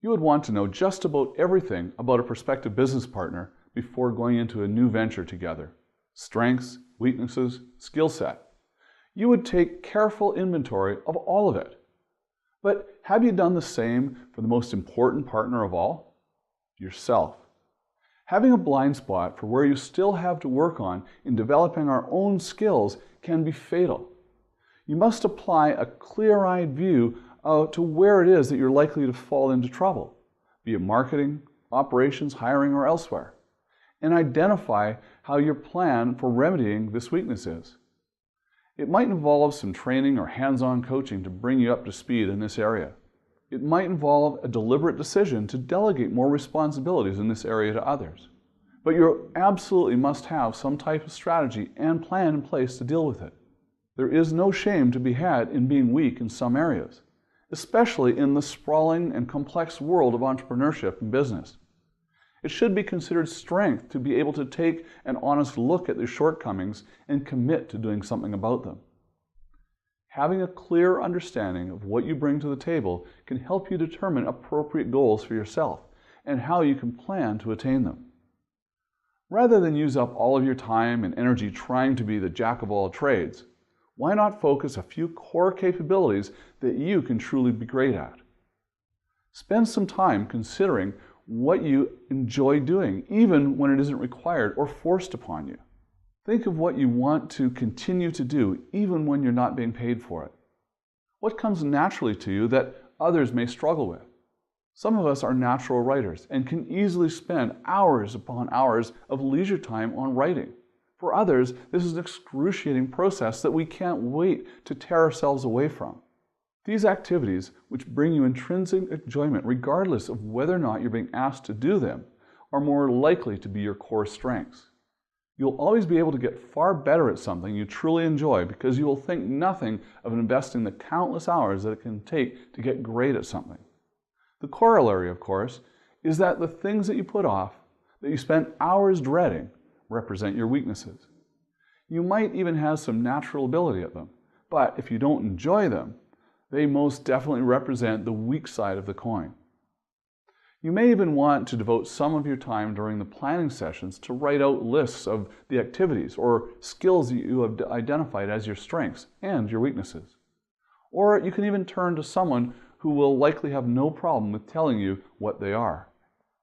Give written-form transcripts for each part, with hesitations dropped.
You would want to know just about everything about a prospective business partner before going into a new venture together. Strengths, weaknesses, skill set. You would take careful inventory of all of it. But have you done the same for the most important partner of all? Yourself. Having a blind spot for where you still have to work on in developing our own skills can be fatal. You must apply a clear-eyed view to where it is that you're likely to fall into trouble, be it marketing, operations, hiring, or elsewhere, and identify how your plan for remedying this weakness is. It might involve some training or hands-on coaching to bring you up to speed in this area. It might involve a deliberate decision to delegate more responsibilities in this area to others. But you absolutely must have some type of strategy and plan in place to deal with it. There is no shame to be had in being weak in some areas, especially in the sprawling and complex world of entrepreneurship and business. It should be considered strength to be able to take an honest look at their shortcomings and commit to doing something about them. Having a clear understanding of what you bring to the table can help you determine appropriate goals for yourself and how you can plan to attain them. Rather than use up all of your time and energy trying to be the jack of all trades, why not focus a few core capabilities that you can truly be great at? Spend some time considering what you enjoy doing, even when it isn't required or forced upon you. Think of what you want to continue to do, even when you're not being paid for it. What comes naturally to you that others may struggle with? Some of us are natural writers and can easily spend hours upon hours of leisure time on writing. For others, this is an excruciating process that we can't wait to tear ourselves away from. These activities, which bring you intrinsic enjoyment regardless of whether or not you're being asked to do them, are more likely to be your core strengths. You'll always be able to get far better at something you truly enjoy because you will think nothing of investing the countless hours that it can take to get great at something. The corollary, of course, is that the things that you put off, that you spend hours dreading, represent your weaknesses. You might even have some natural ability at them, but if you don't enjoy them, they most definitely represent the weak side of the coin. You may even want to devote some of your time during the planning sessions to write out lists of the activities or skills that you have identified as your strengths and your weaknesses. Or you can even turn to someone who will likely have no problem with telling you what they are.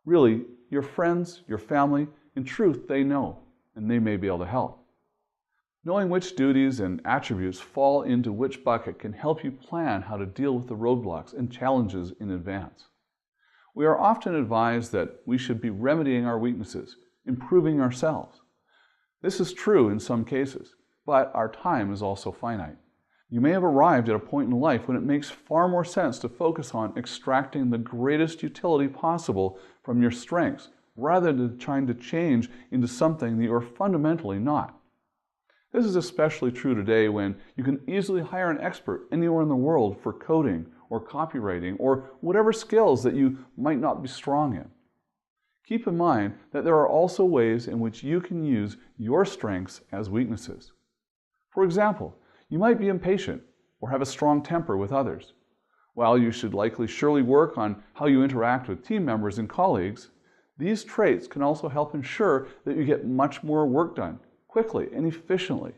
Really, your friends, your family, in truth, they know, and they may be able to help. Knowing which duties and attributes fall into which bucket can help you plan how to deal with the roadblocks and challenges in advance. We are often advised that we should be remedying our weaknesses, improving ourselves. This is true in some cases, but our time is also finite. You may have arrived at a point in life when it makes far more sense to focus on extracting the greatest utility possible from your strengths, rather than trying to change into something that you are fundamentally not. This is especially true today when you can easily hire an expert anywhere in the world for coding or copywriting or whatever skills that you might not be strong in. Keep in mind that there are also ways in which you can use your strengths as weaknesses. For example, you might be impatient or have a strong temper with others. While you should surely work on how you interact with team members and colleagues, these traits can also help ensure that you get much more work done quickly and efficiently.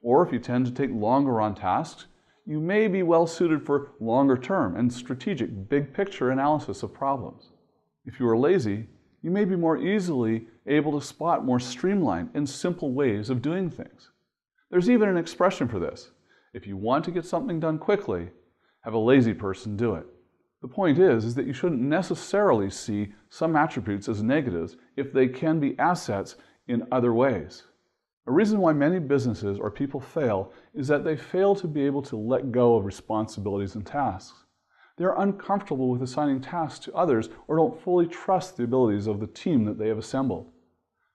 Or if you tend to take longer on tasks, you may be well suited for longer term and strategic big picture analysis of problems. If you are lazy, you may be more easily able to spot more streamlined and simple ways of doing things. There's even an expression for this. If you want to get something done quickly, have a lazy person do it. The point is that you shouldn't necessarily see some attributes as negatives if they can be assets in other ways. A reason why many businesses or people fail is that they fail to be able to let go of responsibilities and tasks. They're uncomfortable with assigning tasks to others or don't fully trust the abilities of the team that they have assembled.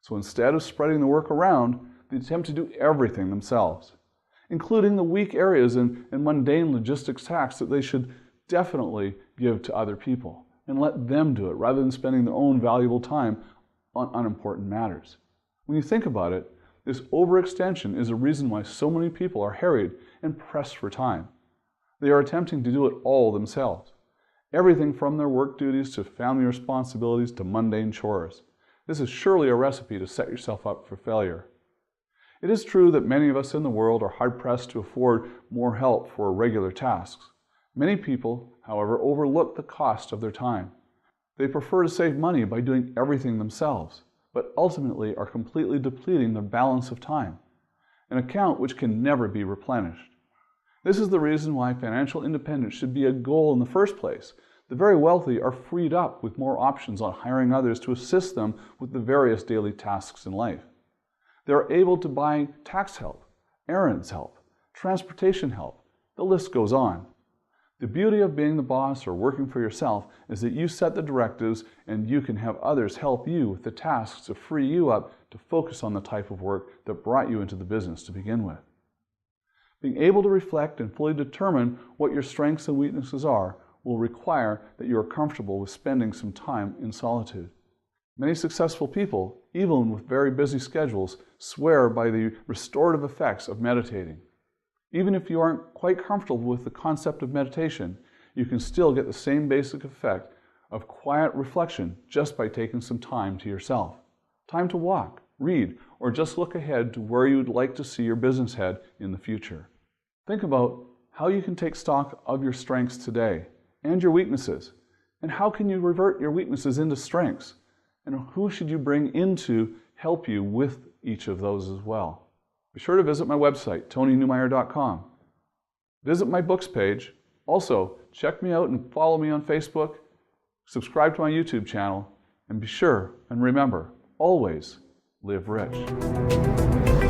So instead of spreading the work around, they attempt to do everything themselves, including the weak areas and mundane logistics tasks that they should definitely give to other people and let them do it rather than spending their own valuable time on unimportant matters. When you think about it, this overextension is a reason why so many people are harried and pressed for time. They are attempting to do it all themselves. Everything from their work duties to family responsibilities to mundane chores. This is surely a recipe to set yourself up for failure. It is true that many of us in the world are hard-pressed to afford more help for regular tasks. Many people, however, overlook the cost of their time. They prefer to save money by doing everything themselves, but ultimately are completely depleting their balance of time, an account which can never be replenished. This is the reason why financial independence should be a goal in the first place. The very wealthy are freed up with more options on hiring others to assist them with the various daily tasks in life. They are able to buy tax help, errands help, transportation help. The list goes on. The beauty of being the boss or working for yourself is that you set the directives and you can have others help you with the tasks to free you up to focus on the type of work that brought you into the business to begin with. Being able to reflect and fully determine what your strengths and weaknesses are will require that you are comfortable with spending some time in solitude. Many successful people, even with very busy schedules, swear by the restorative effects of meditating. Even if you aren't quite comfortable with the concept of meditation, you can still get the same basic effect of quiet reflection just by taking some time to yourself. Time to walk, read, or just look ahead to where you would like to see your business head in the future. Think about how you can take stock of your strengths today and your weaknesses, and how can you revert your weaknesses into strengths, and who should you bring in to help you with each of those as well. Be sure to visit my website, TonyNewmeyer.com. Visit my books page. Also, check me out and follow me on Facebook, subscribe to my YouTube channel, and be sure and remember, always live rich.